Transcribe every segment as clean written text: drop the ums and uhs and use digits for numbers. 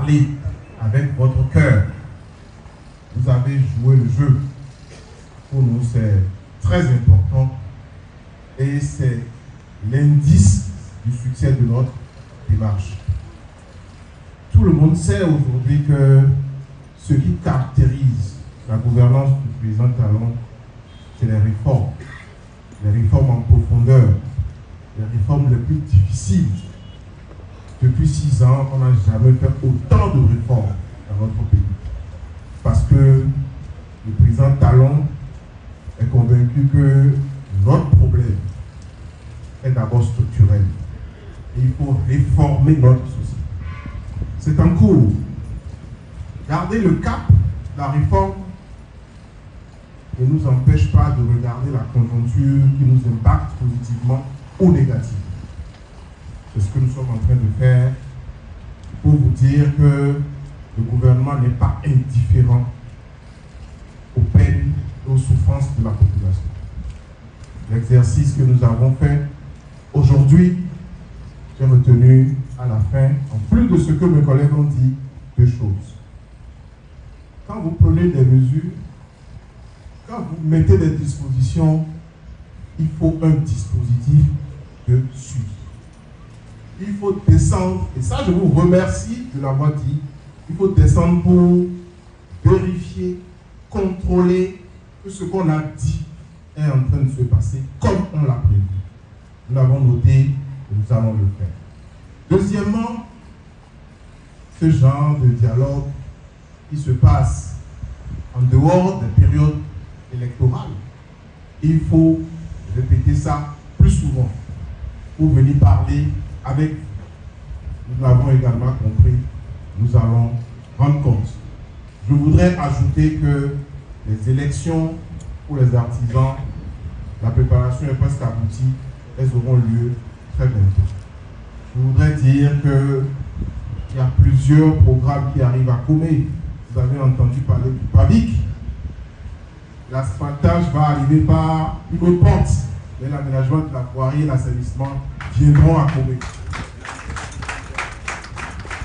parlé avec votre cœur. Vous avez joué le jeu. Pour nous, c'est très important et c'est l'indice du succès de notre démarche. Tout le monde sait aujourd'hui que ce qui caractérise la gouvernance du président Talon, c'est les réformes. Les réformes en profondeur, les réformes les plus difficiles. Depuis 6 ans, on n'a jamais fait autant de réformes dans notre pays. Parce que le président Talon est convaincu que notre problème est d'abord structurel. Et il faut réformer notre société. C'est en cours. Garder le cap, la réforme, ne nous empêche pas de regarder la conjoncture qui nous impacte positivement ou négativement. C'est ce que nous sommes en train de faire pour vous dire que le gouvernement n'est pas indifférent aux peines et aux souffrances de la population. L'exercice que nous avons fait aujourd'hui, j'ai retenu à la fin, en plus de ce que mes collègues ont dit, 2 choses. Quand vous prenez des mesures, quand vous mettez des dispositions, il faut un dispositif de suivi. Il faut descendre, et ça je vous remercie de l'avoir dit, il faut descendre pour vérifier, contrôler que ce qu'on a dit est en train de se passer comme on l'a prévu. Nous l'avons noté et nous allons le faire. Deuxièmement, ce genre de dialogue qui se passe en dehors des périodes électorales, il faut répéter ça plus souvent pour venir parler avec vous. Nous l'avons également compris, nous allons rendre compte. Je voudrais ajouter que les élections pour les artisans, la préparation est presque aboutie, elles auront lieu très bientôt. Je voudrais dire qu'il y a plusieurs programmes qui arrivent à Comé. Vous avez entendu parler du PAVIC. L'asphaltage va arriver par une autre porte, mais l'aménagement de la voirie et l'assainissement viendront à Comé.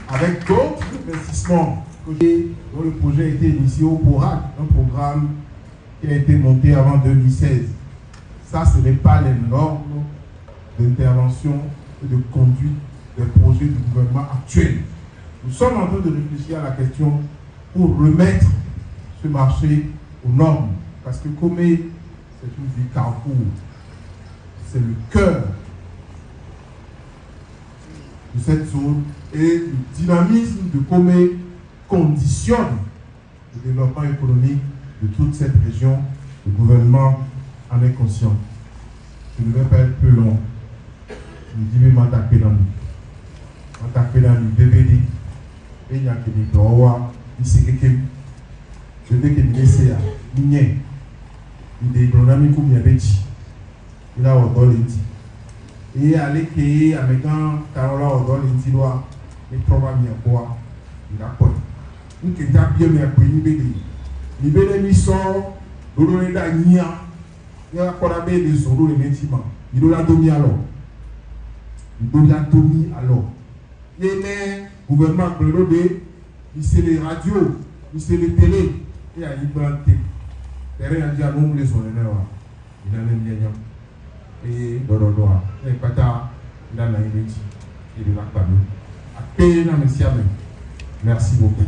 Avec d'autres investissements dont le projet a été initié au PORAC, un programme qui a été monté avant 2016. Ça, ce n'est pas les normes d'intervention et de conduite des projets du gouvernement actuel. Nous sommes en train de réfléchir à la question pour remettre ce marché aux normes. Parce que Comé, c'est une ville carrefour. C'est le cœur de cette zone. Et le dynamisme de Comé conditionne le développement économique de toute cette région. Le gouvernement en est conscient. Je ne vais pas être plus long. Je dis, mais m'attaquer dans nous. M'attaquer dans nous, DVD. Et il y a que des droits. Il s'est quelqu'un. Je veux que les laisser à Migné. Il est dans un coup, il y a des petits. Il a un don l'inti. Et aller créer avec un Carola au don l'inti doit. Et trop à bien quoi. Il a pas. Nous qui avons bien mis à quoi il est. Il est mis sort. L'eau est là, il y a. Il y a encore des zones de médicaments. Il doit la dominer alors. Il doit la dominer alors. Il y a le gouvernement de l'OD, il c'est les radios, il c'est les télé. Il y a une bande de terrain à dire non, les zones il a même bien. Et Dorodoa, et Pata, il a la énergie. Il est là, pas nous. Merci beaucoup.